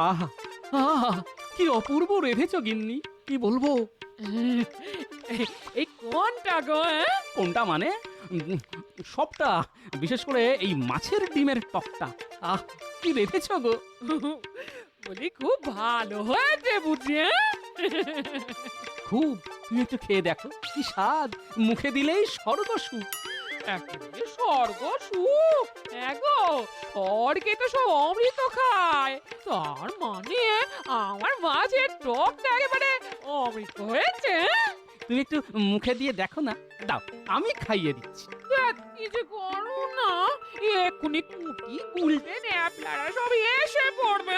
আহা আহা, কি অপূর্ব রেঁধেছ গিন্নি, কি বলবো। এই কোনটা গো? কোনটা মানে সবটা, বিশেষ করে এই মাছের ডিমের টকটা। আহ, কি রেঁধেছ গো। বলি খুব ভালো হয়েছে বুঝি। খুব, তুমি একটু খেয়ে দেখো, কি স্বাদ, মুখে দিলেই স্বর্গ সুখ। একেবারে স্বর্গ সুখ। গো, স্বর্গে তো সব অমৃত খায়, তার মানে আমার মাছের টকটা একেবারে অমৃত হয়েছে। তুমি একটু মুখে দিয়ে দেখো না, দাও আমি খাইয়ে দিচ্ছি। কিছু করো না, এক্ষুনি কুটি গুলতে ন্যাপলারা সব এসে পড়বে।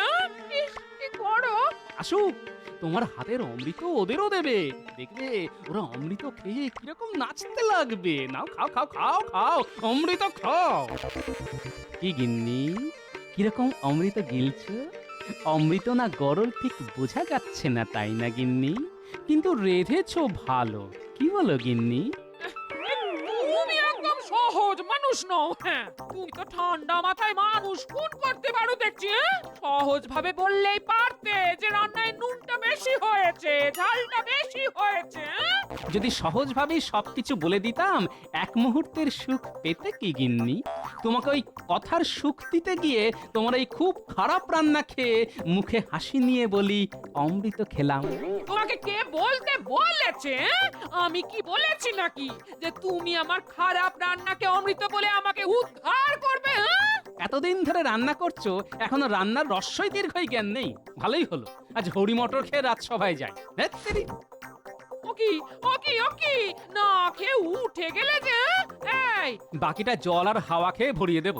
কি করো? আসুক, তোমার হাতের অমৃত ওদেরও দেবে, দেখবে ওরা অমৃত খেয়ে কিরকম নাচতে লাগবে। নাও খাও খাও খাও খাও, অমৃত খাও। কি গিন্নি, কিরকম অমৃত গিলছ? অমৃত না গরল ঠিক বোঝা যাচ্ছে না, তাই না গিন্নি? কিন্তু রেধেছো ভালো, কি বলো গিন্নি? তুমি একদম সহজ মানুষ নও। হ্যাঁ, তুমি তো ঠান্ডা মাথায় মানুষ খুন করতে পারো দেখছি। সহজ ভাবে বললেই পারতে যে রান্নায় নুনটা বেশি হয়েছে, ঝালটা বেশি হয়েছে। যদি সহজভাবেই সবকিছু বলে দিতাম, এক মুহূর্তের সুখ পেতে কি গিন্নি? তোমাকে ওই কথার সুখ দিতে গিয়ে তোমার এই খুব খারাপ রান্না খেয়ে মুখে হাসি নিয়ে বলি অমৃত খেলাম। তোমাকে কে বলতে বলেছে? আমি কি বলেছি নাকি যে তুমি আমার খারাপ রান্নাকে অমৃত বলে আমাকে উদ্ধার করবে? এতদিন ধরে রান্না করছো, এখনো রান্নার রস্যই দীর্ঘই জ্ঞান নেই। ভালোই হলো আজ হরি মটর খেয়ে রাজসভায় যাই। ধ্যাৎ তেরি। ওকি ওকি ওকি, না খেয়ে উঠে গেলে যে। এই বাকিটা জল আর হাওয়া খেয়ে ভরিয়ে দেব।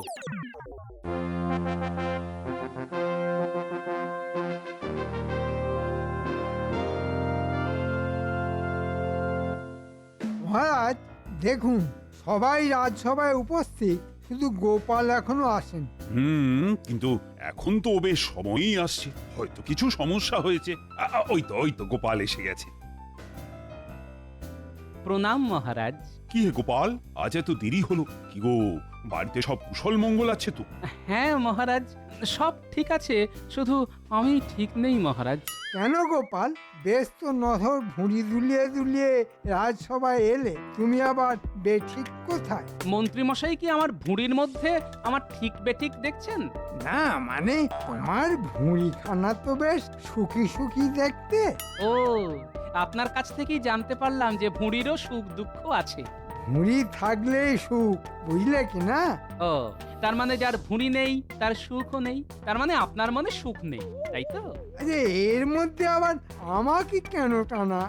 মহারাজ দেখুন, সবাই রাজসভায় উপস্থিত, শুধু গোপাল এখনো আসেন। কিন্তু এখন তো বেশ সময়ই আসছে, হয়তো কিছু সমস্যা হয়েছে। ওই তো গোপাল এসে গেছে। প্রণাম মহারাজ। কি হে গোপাল, আজ এত দেরি হলো? কি গো, বাড়িতে সব কুশল মঙ্গল আছে তো? হ্যাঁ মহারাজ, সব ঠিক আছে, শুধু আমি ঠিক নেই মহারাজ। কেন গোপাল, বেশ তো নধর ভুঁড়ি দুলিয়ে দুলিয়ে রাজসভায় এলে, তুমি আবার বেঠিক কোথায়? মন্ত্রীমশাই কি আমার ভুঁড়ির মধ্যে আমার ঠিক বেঠিক দেখছেন? না মানে তোমার ভুঁড়িখানা তো বেশ সুখী সুখী দেখতে। ও, আপনার কাছ থেকেই জানতে পারলাম যে ভুঁড়িরও সুখ দুঃখ আছে। ভুঁড়ি থাকলেই সুখ, বুঝলে কি না? ও, তার মানে যার ভুঁড়ি নেই তার সুখও নেই, তার মানে আপনার মনে সুখ নেই, তাই তো? আরে এর মধ্যে আবার আমাকে কেন টানা?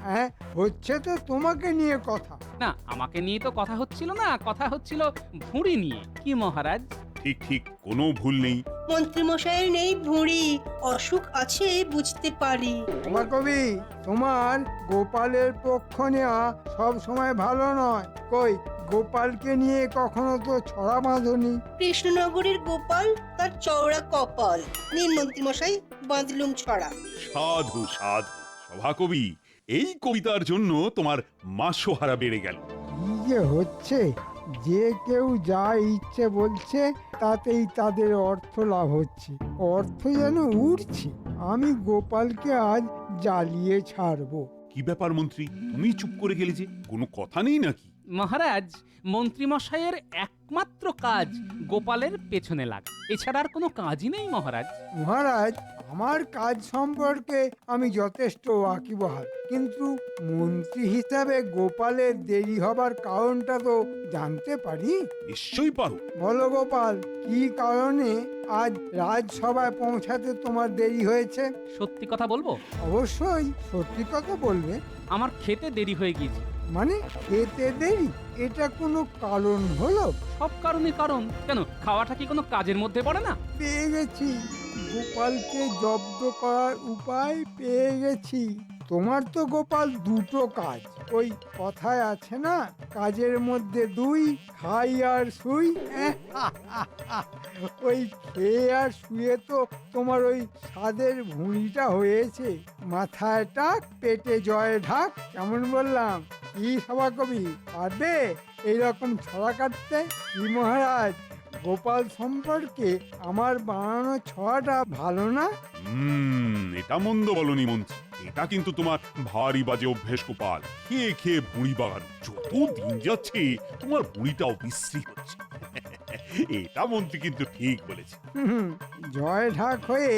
হচ্ছে তো তোমাকে নিয়ে কথা। না, আমাকে নিয়ে তো কথা হচ্ছিল না, কথা হচ্ছিল ভুঁড়ি নিয়ে। কি মহারাজ? ঠিক ঠিক, কোনো ভুল নেই। মন্ত্রীমশাইয়ের নেই ভুঁড়ি, অসুখ আছে বুঝতে পারি। তোমার কবি, তোমার গোপালের পক্ষ নেওয়া সব সময় ভালো নয়। কই, গোপালকে নিয়ে কখনো তো ছড়া বাঁধনি। কৃষ্ণনগরের গোপাল তার চওড়া কপাল, নিন মন্ত্রীমশাই বাঁধলুম ছড়া। সাধু সাধু সভাকবি, এই কবিতার জন্য তোমার মাসোহারা বেড়ে গেল। কি যে হচ্ছে, যে কেউ যা ইচ্ছে বলছে তাতেই তাদের অর্থ লাভ হচ্ছে, অর্থ যেন উঠছে। আমি গোপালকে আজ জ্বালিয়ে ছাড়বো। কি ব্যাপার মন্ত্রী, তুমি চুপ করে গেলে যে? কোনো কথা নেই নাকি? মহারাজ, মন্ত্রীমশাইয়ের একমাত্র কাজ গোপালের পেছনে লাগা, এছাড়া আর কোনো কাজই নেই মহারাজ। মহারাজ, আমার কাজ সম্পর্কে আমি যথেষ্ট ওয়াকিবহাল, কিন্তু মন্ত্রী হিসাবে গোপালের দেরি হবার কারণটা তো জানতে পারি? নিশ্চয়ই পারো। বলো গোপাল, কি কারণে আজ রাজসভায় পৌঁছাতে তোমার দেরি হয়েছে? সত্যি কথা বলবো, অবশ্যই সত্যি কথা বলবে। আমার খেতে দেরি হয়ে গিয়েছে। মানে খেতে দেরি? এটা কোনো কারণ হলো? সব কারণই কারণ। কেন, খাওয়াটা কি কোনো কাজের মধ্যে পড়ে না? পেয়ে গেছি, গোপালকে জব্দ করার উপায় পেয়ে গেছি। তোমার তো গোপাল দুটো কাজ, ওই কথায় আছে না, কাজের মধ্যে দুই, খাই আর শুই। ওই খেয়ে আর শুয়ে তো তোমার ওই স্বাদের ভুঁড়িটা হয়েছে। মাথায় টাক, পেটে জয় ঢাক। কেমন বললাম? কি সভা কবি, পারবে এইরকম ছড়া কাটতে? কি মহারাজ, গোপাল সম্পর্কে আমার বানানো ছড়াটা ভালো না? এটা মন্দ বলনি মন্ত্রী। এটা কিন্তু তোমার ভারী বাজে অভ্যেস গোপাল। খেয়ে খেয়ে বুড়ি বাগান। যত দিন যাচ্ছে তোমার বুড়িটাও বিশ্রী হচ্ছে। এটা মন্ত্রী কিন্তু ঠিক বলেছে। জয় ঢাক হয়ে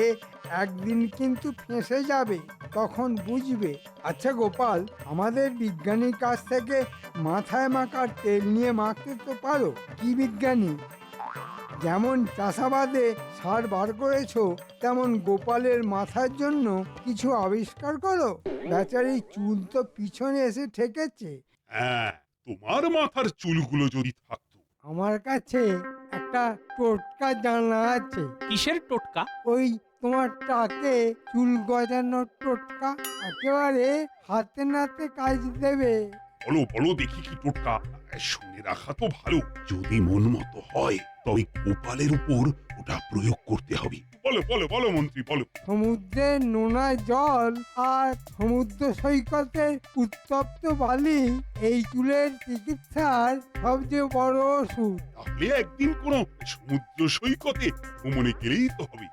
একদিন কিন্তু ফেঁসে যাবে, তখন বুঝবে। আচ্ছা গোপাল, আমাদের বিজ্ঞানীর কাছ থেকে মাথায় মাখার তেল নিয়ে মাখতে তো পারো? কি বিজ্ঞানী? যেমন চাষাবাদে সার বার করেছো, তেমন গোপালের মাথার জন্য কিছু আবিষ্কার করো। বেচারি চুল তো পিছনে এসে ঠেকেছে। হ্যাঁ, তোমার মাথার চুলগুলো যদি থাকতো। আমার কাছে একটা টোটকা জানা আছে। কিসের টোটকা? ওই তোমার টাকে চুল গজানোর টোটকা, একেবারে হাতে নাতে কাজ দেবে। বলো বলো দেখি কি টোটকা। শুনে রাখা তো ভালো। যদি মন মতো হয় তবে গোপালের উপর ওটা প্রয়োগ করতে হবে। বলো বলো বলো মন্ত্রী বলো। সমুদ্রের নোনা জল আর সমুদ্র সৈকতের উত্তপ্ত বালি এই চুলের চিকিৎসার সবচেয়ে বড় ওষুধ। তাহলে একদিন কোন সমুদ্র সৈকতে ভ্রমণে গেলেই তো হবে।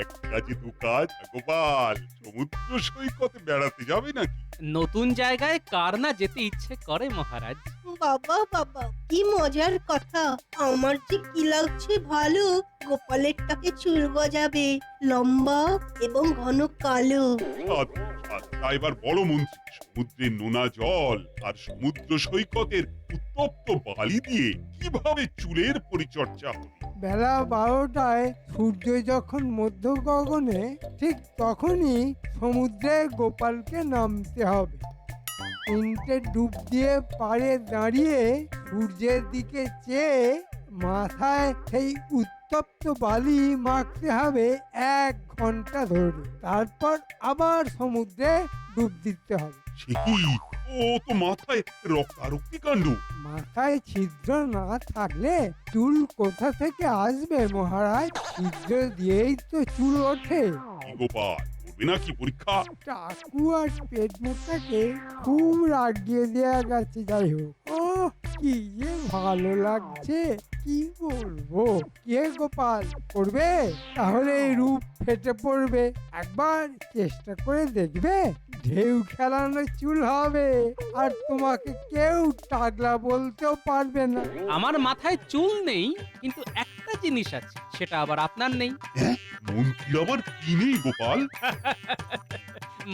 এক কাজে দু কাজ গোপাল। সমুদ্র সৈকতে বেড়াতে যাবে নাকি? নতুন জায়গায় কার না যেতে ইচ্ছে করে মহারাজ। বাবা বাবা, কি মজার কথা। আমার যে কি লাগছে ভালো। গোপালের টাকে চুল গজাবে, লম্বা এবং ঘন কালো। সাধু, সাধু। তা এবার বড় মন্ত্রী, সমুদ্রের নোনা জল আর সমুদ্র সৈকতের উত্তপ্ত বালি দিয়ে কিভাবে চুলের পরিচর্যা হবে? বেলা 12টায় সূর্য যখন মধ্য গগনে, ঠিক তখনই সমুদ্রে গোপালকে নামতে হবে। 3টে ডুব দিয়ে পাড়ে দাঁড়িয়ে সূর্যের দিকে চেয়ে মাথায় সেই উত্তপ্ত বালি মাখতে হবে 1 ঘন্টা ধরে। তারপর আবার সমুদ্রে ডুব দিতে হবে। সে কি? ও তো মাথায় রক্তারক্তি কাণ্ড। মাথায় ছিদ্র না থাকলে চুল কোথা থেকে আসবে মহারাজ? ছিদ্র দিয়েই তো চুল ওঠে। কি গোপাল, করবে নাকি পরীক্ষা? টাকু আর পেট মোটাকে খুব রাগিয়ে দেয়া গেছে। যাই হোক, ও কি যে ভালো লাগছে, কি বলবো। কে গোপাল, করবে? তাহলে এই রূপ ফেটে পড়বে। একবার চেষ্টা করে দেখবে, ঢেউ খেলানো চুল হবে, আর তোমাকে কেউ টাগলা বলতেও পারবে না। আমার মাথায় চুল নেই, কিন্তু একটা জিনিস আছে, সেটা আবার আপনার নেই। মন্ত্রী আবার কি নেই গোপাল?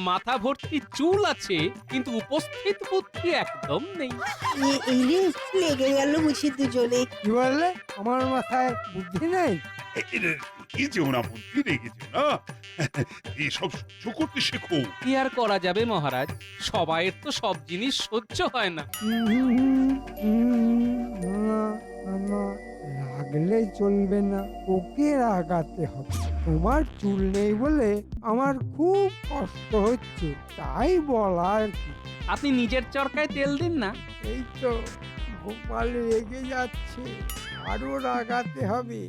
মাথা ভর্তি চুল আছে, কিন্তু উপস্থিত বুদ্ধি একদম নেই। এই রে, লেগে গেল বুঝি দুজনে। কি বললে? আমার মাথায় বুদ্ধি নেই? রেগেছেও না মন্ত্রী, রেগেছেও না। এসব সহ্য করতে শেখো। কি আর করা যাবে মহারাজ, সবাইয়ের তো সব জিনিস সহ্য হয় না। না, রাগলে চলবে না, ওকে রাগাতে হবে। তোমার চুল নেই বলে আমার খুব কষ্ট হচ্ছে, তাই বলা আর কি। আপনি নিজের চরকায় তেল দিন না। এই তো গোপাল রেগে যাচ্ছে, আরো রাগাতে হবে।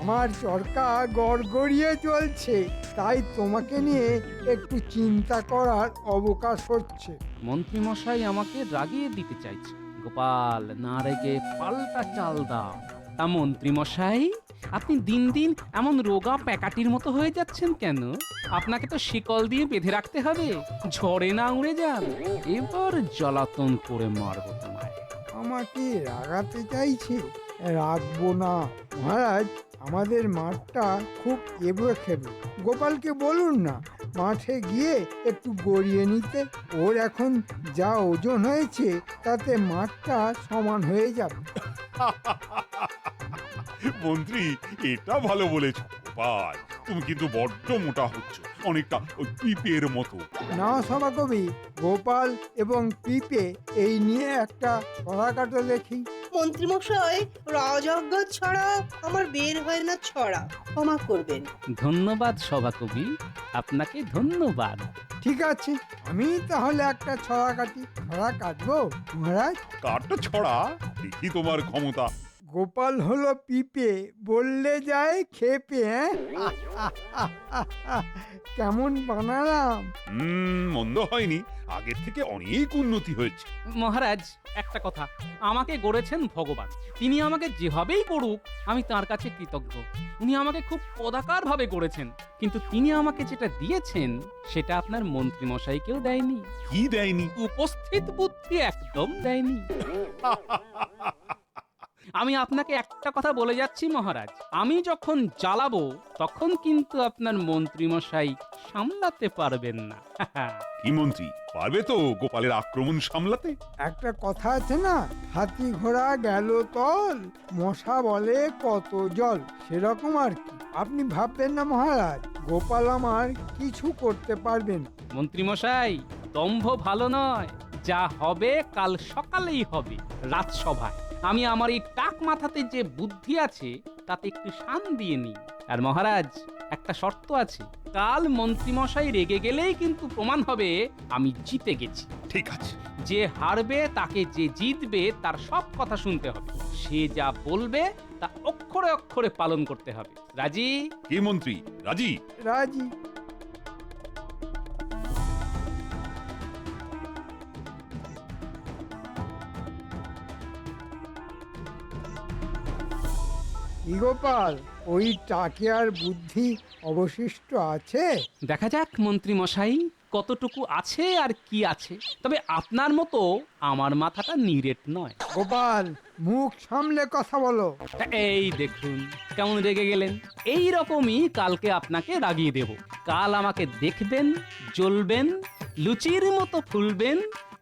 আমার চরকা গড়গড়িয়ে চলছে, তাই তোমাকে নিয়ে একটু চিন্তা করার অবকাশ হচ্ছে। মন্ত্রী মশাই আমাকে রাগিয়ে দিতে চাইছে। গোপাল, না রেগে পাল্টা চাল দাও। তা মন্ত্রী মশাই, আপনি দিন দিন এমন রোগা প্যাকাটির মতো হয়ে যাচ্ছেন কেন? আপনাকে তো শিকল দিয়ে বেঁধে রাখতে হবে, ঝড়ে না উড়ে যান। এবার জ্বালাতন করে মারবো তোমায়। আমাকে রাগাতে চাইছে? রাখবো না মহারাজ। আমাদের মাঠটা খুব এবড়ো খেবড়ো। গোপালকে বলুন না মাঠে গিয়ে একটু গড়িয়ে নিতে। ওর এখন যা ওজন হয়েছে তাতে মাঠটা সমান হয়ে যাবে। মন্ত্রী, এটা ভালো বলেছো গোপাল। তুমি কিন্তু বড্ড মোটা হচ্ছ, অনেকটা ওই পিপের মতো। না সভাকবি, গোপাল এবং পিপে এই নিয়ে একটা ছড়া কাটো দেখি। মন্ত্রীমশাই, রাজজ্ঞা ছাড়া আমার বের হয় না ছড়া, ক্ষমা করবেন। ধন্যবাদ সভাকবি, আপনাকে ধন্যবাদ। ঠিক আছে, আমি তাহলে একটা ছড়া কাটি। ছড়া কাটবো মহারাজ? কাঠটা ছড়া, দেখি তোমার ক্ষমতা। গোপাল হলো পিপে, বললে যায় খেপে। কেমন বানালাম? মন্দ হয়নি, আগের থেকে অনেক উন্নতি হয়েছে। মহারাজ, একটা কথা, আমাকে গড়েছেন ভগবান। তিনি আমাকে যেভাবেই করুক আমি তার কাছে কৃতজ্ঞ। উনি আমাকে খুব পদাকার ভাবে গড়েছেন, কিন্তু তিনি আমাকে যেটা দিয়েছেন সেটা আপনার মন্ত্রী মশাইকেও দেয়নি। কি দেয়নি? উপস্থিত বুদ্ধি একদম দেয়নি। আমি আপনাকে একটা কথা বলে যাচ্ছি মহারাজ, আমি যখন জ্বালাবো তখন কিন্তু আপনার মন্ত্রী মশাই সামলাতে পারবেন না। কি মন্ত্রী, পারবে তো গোপালের আক্রমণ সামলাতে? একটা কথা আছে না, হাতি ঘোড়া গেল তল, মশা বলে কত জল, সেরকম আর কি। আপনি ভাববেন না মহারাজ, গোপাল আমার কিছু করতে পারবেন। মন্ত্রী মশাই, দম্ভ ভালো নয়, যা হবে কাল সকালেই হবে রাজসভায়। আমি আমার এই টাক মাথাতে যে বুদ্ধি আছে তাতে একটু শান দিয়ে নিই। আর মহারাজ, একটা শর্ত আছে, কাল মন্ত্রী মশাই রেগে গেলেই কিন্তু প্রমাণ হবে আমি জিতে গেছি। ঠিক আছে। যে হারবে তাকে যে জিতবে তার সব কথা শুনতে হবে, সে যা বলবে তা অক্ষরে অক্ষরে পালন করতে হবে। রাজি? কি মন্ত্রী, রাজি? রাজি। কি গোপাল, ওই টাকে আর বুদ্ধি অবশিষ্ট আছে? দেখা যাক মন্ত্রী মশাই কতটুকু আছে আর কি আছে। তবে আপনার মতো আমার মাথাটা নিরেট নয়। গোপাল, মুখ সামলে কথা বলো। তা এই দেখুন কেমন রেগে গেলেন। এই রকমই কালকে আপনাকে রাগিয়ে দেব। কাল আমাকে দেখবেন, জ্বলবেন, লুচির মতো ফুলবেন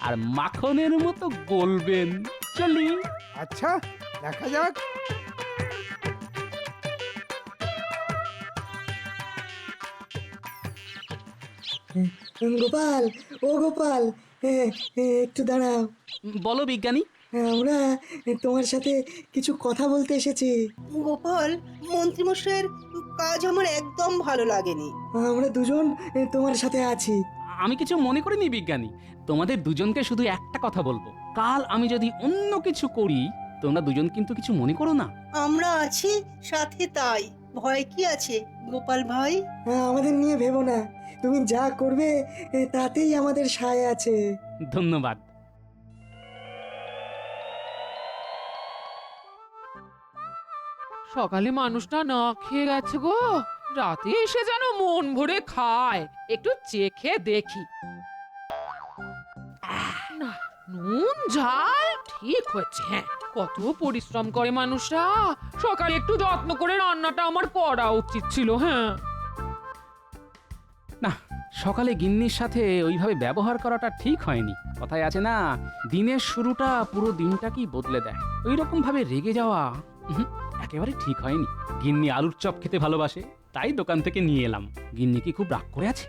আর মাখনের মতো গলবেন। চলি। আচ্ছা, দেখা যাক। গোপাল, ও গোপাল, একটু দাঁড়াও। বলো বিজ্ঞানী। আমরা তোমার সাথে কিছু কথা বলতে এসেছি। গোপাল, মন্ত্রীমশাইয়ের কাজ আমার একদম ভালো লাগেনি। আমরা দুজন তোমার সাথে আছি। আমি কিছু মনে করিনি বিজ্ঞানী, তোমাদের দুজনকে শুধু একটা কথা বলবো, কাল আমি যদি অন্য কিছু করি তোমরা দুজন কিন্তু কিছু মনে করো না। আমরা আছি সাথে, তাই ভয় কি আছে গোপাল ভাই? আমাদের নিয়ে ভেবো না, তুমি যা করবে তাতেই আমাদের সায় আছে। ধন্যবাদ। সকালে মানুষটা না খেয়ে গেছে গো, রাতে এসে যেন মন ভরে খায়। একটু চেখে দেখি। না, নুন ঝাল ঠিক হচ্ছে। হ্যাঁ, কত পরিশ্রম করে মানুষটা, সকালে একটু যত্ন করে রান্নাটা আমার করা উচিত ছিল। হ্যাঁ, না, সকালে গিন্নির সাথে ওইভাবে ব্যবহার করাটা ঠিক হয়নি। কথায় আছে না, দিনের শুরুটা পুরো দিনটাকেই বদলে দেয়। ওই রকম ভাবে রেগে যাওয়া একেবারে ঠিক হয়নি। গিন্নি আলুর চপ খেতে ভালোবাসে, তাই দোকান থেকে নিয়ে এলাম। গিন্নি কি খুব রাগ করে আছে?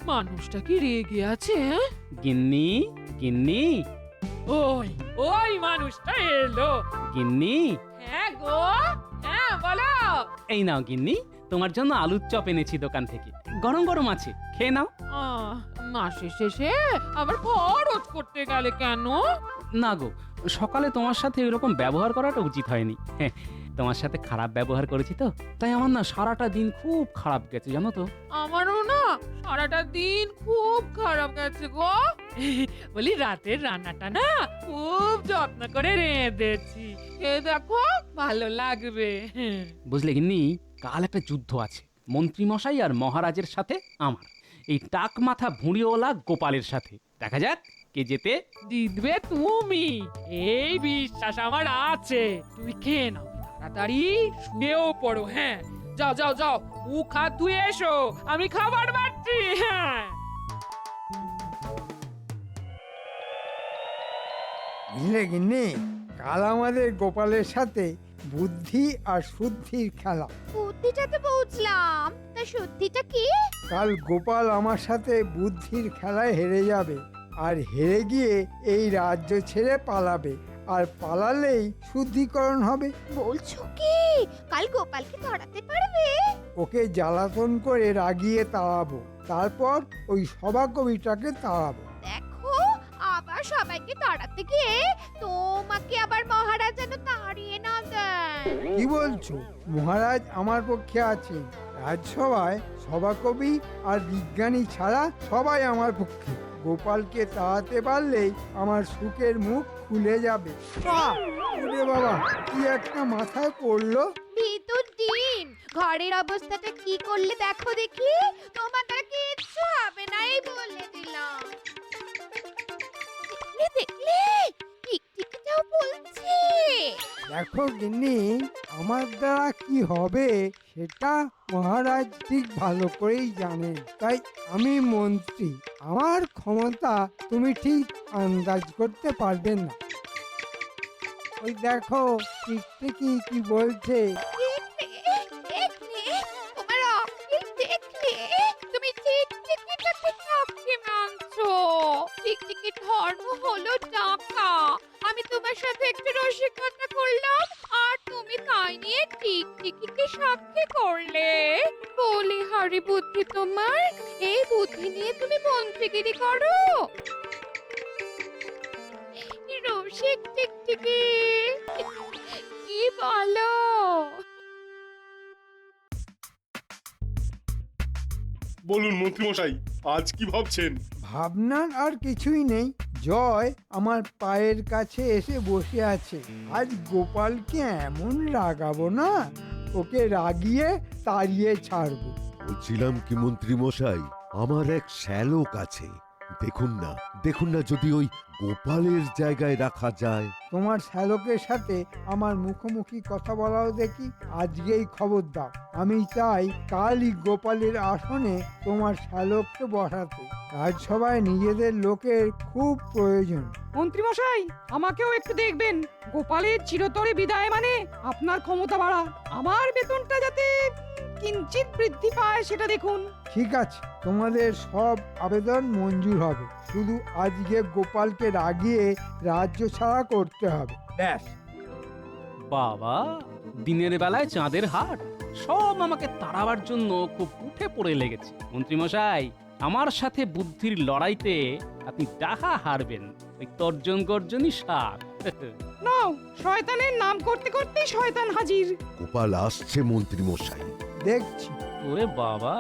মানুষটা কি রেগে আছে? হ্যাঁ? গিন্নি, গিন্নি, ওই ওই মানুষটা এলো। গিন্নি, হ্যাঁ গো, হ্যাঁ বলো। এই নাও গিন্নি, তোমার জন্য আলুর চপ এনেছি দোকান থেকে, গরম গরম আছে, খেয়ে নাও। মাসের শেষে আবার খরচ করতে গেলে কেন? না গো, সকালে তোমার সাথে এরকম ব্যবহার করাটা উচিত হয়নি। হ্যাঁ, তোমার সাথে খারাপ ব্যবহার করেছি তো, তাই আমার না সারাটা দিন খুব খারাপ গেছে জানো তো। আমারও না সারাটা দিন খুব খারাপ গেছে গো। বলি রাতের রান্নাটা না খুব যত্ন করে রেঁধেছি, খেয়ে দেখো ভালো লাগবে। বুঝলে গিন্নি, কাল একটা যুদ্ধ আছে মন্ত্রী মশাই আর মহারাজের সাথে আমার, এই টাক মাথা ভুঁড়িওয়ালা গোপালের সাথে। দেখা যাক কে জেতে। জিতবে তুমি, এই বিশ্বাস আমার আছে। তুমি খেয়ে নাও, তাড়াতাড়ি শুয়েও পড়ো। হ্যাঁ, যাও যাও যাও, মুখ হাত ধুয়ে এসো, আমি খাবার বাড়ছি। হ্যাঁ, বুঝলে গিন্নি, কাল আমাদের গোপালের সাথে বুদ্ধি আর শুদ্ধির খেলা। বুদ্ধিটাতে পৌঁছলাম, তা সত্যিটা কি? কাল গোপাল আমার সাথে বুদ্ধির খেলায় হেরে যাবে, আর হেরে গিয়ে এই রাজ্য ছেড়ে পালাবে, আর পালালেই শুদ্ধিকরণ হবে। বলছো কি কাল গোপালকে ধরাতে পারবে? ওকে জ্বালাতন করে রাগিয়ে তাড়াবো, তারপর ওই সভা কবিটাকে তাড়াবো। দেখো আবার সবাই গোপালকে তাড়াতে গিয়ে তোমাকে আবার মহারাজ যেন তাড়িয়ে না দেয়। কি বলছো? মহারাজ আমার পক্ষে আছেন। রাজসভায় সভাকবি আর বিজ্ঞানী ছাড়া সবাই আমার পক্ষে। গোপালকে তাড়াতে পারলেই আমার সুখের মুখ খুলে যাবে। ওরে বাবা, কি একটা মাথায় পড়লো। ভিতর ডিম, ঘরের অবস্থাটা কি করলে দেখো দেখি। তোমার দ্বারা কিচ্ছু হবে না, এই বলে দিলাম। দেখলে দেখলে, টিকটিকিটাও বলছে। দেখো গিন্নি, আমার দ্বারা কি হবে সেটা মহারাজ ঠিক ভালো করেই জানেন। তাই আমি মন্ত্রী, আমার ক্ষমতা তুমি ঠিক আন্দাজ করতে পারবে না। ওই দেখো টিকটিকি কি বলছে। দেখলে, তোমার অখিল দেখলে, তুমি টিকটিকিটাকে ঠকে মানছো। টিকটিকির ধর্ম হলো টাকা। আমি তোমার সাথে একটু রসিকতা করলাম, আর তুমি তাই নিয়ে টিকটিকিকে সাক্ষী করলে। বলি হারি বুদ্ধি তোমার, এই বুদ্ধি নিয়ে তুমি মন্ত্রীগিরি করো। রসিক টিকটিকি, কি বলো? বলুন মন্ত্রীমশাই, আজ কি ভাবছেন? ভাবনার আর কিছুই নেই। জয় আমার পায়ের কাছে এসে বসে আছে। আজ গোপালকে এমন রাগাবো না, ওকে রাগিয়ে তাড়িয়ে ছাড়বো। বলছিলাম কি মন্ত্রী মশাই, আমার এক শ্যালক আছে, দেখুন না যদি ওই গোপালের জায়গায় রাখা যায়। তোমার শ্যালকের সাথে আমার মুখোমুখি কথা বলাও দেখি। আজকেই খবর দাও। আমি চাই কালই গোপালের আসনে তোমার শ্যালককে বসাতে। রাজসভায় নিজেদের লোকের খুব প্রয়োজন। মন্ত্রীমশাই, আমাকেও একটু দেখবেন। গোপালের চিরতরে বিদায় মানে আপনার ক্ষমতা বাড়া। আমার বেতনটা যাতে কিঞ্চিত বৃদ্ধি পায় সেটা দেখুন। ঠিক আছে, তোমাদের সব আবেদন মঞ্জুর হবে। শুধু আজকে গোপালকে রাগিয়ে রাজ্য ছাড়া করতে হবে, ব্যাস। বাবা, দিনের বেলায় চাঁদের হাট, সব আমাকে তাড়াবার জন্য খুব উঠে পড়ে লেগেছে। মন্ত্রীমশাই, আমার সাথে বুদ্ধির লড়াইতে আপনি ডাহা হারবেন। ওই তর্জন গর্জনই সার। নাও, শয়তানের নাম করতে করতে শয়তান হাজির। গোপাল আসছে মন্ত্রী মশাই। দেখছি। ওরে বাবা,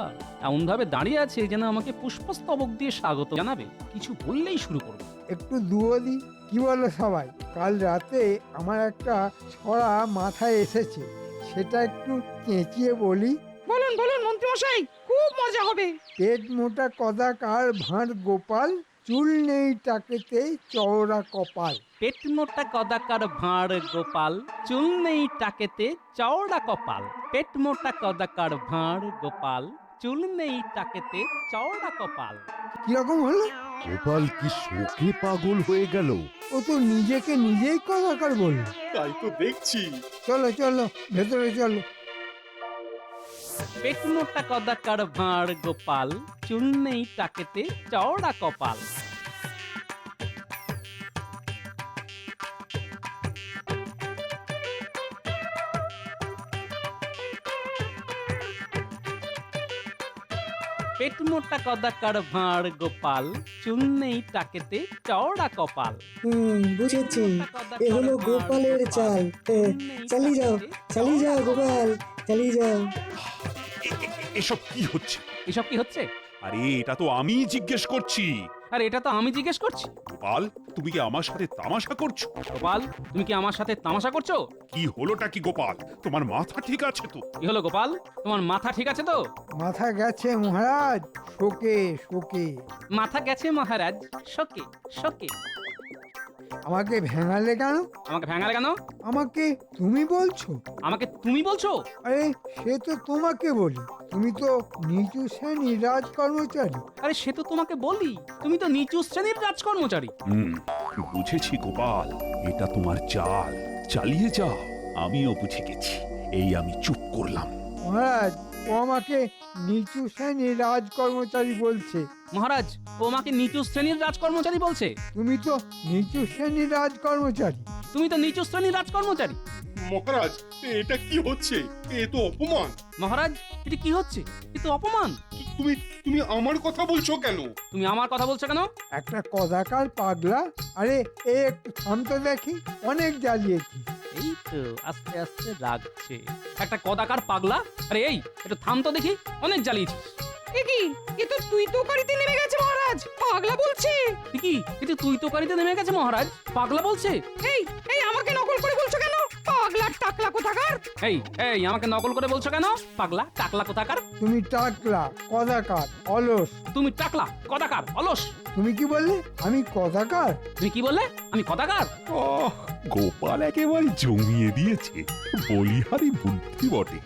এমন ভাবে দাঁড়িয়ে আছে যেন আমাকে পুষ্পস্তবক দিয়ে স্বাগত জানাবে। কিছু বললেই শুরু করবে। একটু দুয়ো দি। কি বলো সবাই? কাল রাতে আমার একটা ছড়া মাথায় এসেছে, সেটা একটু চেঁচিয়ে বলি। বলুন বলুন মন্ত্রীমশাই, খুব মজা হবে। পেট মোটা কদাকার ভাঁড় গোপাল, চুল নেই টাকেতে চওড়া কপাল। পেট মোটা কদাকার ভাঁড় গোপাল, চুল নেই টাকেতে চওড়া কপাল। পেট মোটা কদাকার ভাঁড় গোপাল, চুল নেই টাকেতে চওড়া কপাল। কিরকম হলো? গোপাল কি শোকে পাগল হয়ে গেল? ও তো নিজেকে নিজেই কদাকার বলল। তাই তো দেখছি। চলো চলো, ভেতরে চলো। পেট মোটা কদাকার ভাঁড় গোপাল, চুল নেই টাকেতে চওড়া কপাল। পেট মোটা কদাকার ভাঁড় গোপাল, চুল নেই টাকেতে চওড়া কপাল। বুঝেছি, এ হলো গোপালের চাল। চালিয়ে যাও গোপাল, চালিয়ে যাও। এসব কি হচ্ছে? এসব কি হচ্ছে? আরে এটা তো আমি জিজ্ঞেস করছি। আর এটা তো আমি জিজ্ঞেস করছি। গোপাল, তুমি কি আমার সাথে তামাশা করছো? গোপাল, তুমি কি আমার সাথে তামাশা করছো? কি হলোটা কি গোপাল? তোমার মাথা ঠিক আছে তো? কি হলো গোপাল, তোমার মাথা ঠিক আছে তো? মাথা গেছে মহারাজ, শোকে শোকে। মাথা গেছে মহারাজ, শোকে শোকে। আমাকে ভেঙালে কেন? আমাকে ভেঙালে কেন? আমাকে তুমি বলছো? আমাকে তুমি বলছো? আরে সে তো তোমাকে বলি, তুমি তো নিচু শ্রেণীর রাজকর্মচারী। আরে সে তো তোমাকে বলি, তুমি তো নিচু শ্রেণীর রাজকর্মচারী। বুঝেছি গোপাল, এটা তোমার চাল। চালিয়ে যাও। আমিও বুঝে গেছি, এই আমি চুপ করলাম। মহারাজ, ও আমাকে নিচু শ্রেণীর রাজকর্মচারী বলছে। মহারাজ, ও আমাকে নিচু শ্রেণীর রাজকর্মচারী বলছে। তুমি তো নিচু শ্রেণীর রাজকর্মচারী। তুমি তো নিচু শ্রেণীর রাজকর্মচারী। মহারাজ, এটা কি হচ্ছে? এ তো অপমান। মহারাজ, এটা কি হচ্ছে? এ তো অপমান। তুমি তুমি আমার কথা বলছো কেন? তুমি আমার কথা বলছো কেন? একটা কদাকার পাগলা। আরে এ একটু থাম তো দেখি, অনেক জ্বালিয়েছি। এই তো আস্তে আস্তে রাগছে। একটা কদাকার পাগলা। আরে এই, একটু থাম তো দেখি, অনেক জ্বালিয়েছিস। কি এ তো তুই তো কারিতে নেমে গেছে মহারাজ, পাগলা বলছে। কি এটা তুই তো কারিতে নেমে গেছে মহারাজ, পাগলা বলছে। এই এই আমাকে নকল করে বলছো কেন? পাগলা টাকলা কোথাকার। এই এই আমাকে নকল করে বলছো কেন? পাগলা টাকলা কোথাকার। তুমি টাকলা, কদাকার, অলস। তুমি টাকলা কদাকার অলস। তুমি কি বললে? আমি কদাকার? তুমি কি বললে? আমি কদাকার। গোপাল একেবারে জমিয়ে দিয়েছে, বলিহারি বুদ্ধি বটে।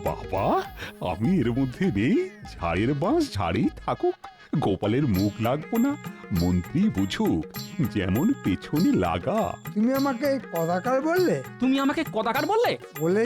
বাবা, আমি এর মধ্যে নেই, ঝাড়ের বাঁশ ঝাড়েই থাকুক, গোপালের মুখ লাগবো না, মন্ত্রী বুঝুক, যেমন পেছনে লাগা। তুমি আমাকে কদাকার বললে? তুমি আমাকে কদাকার বললে? বলে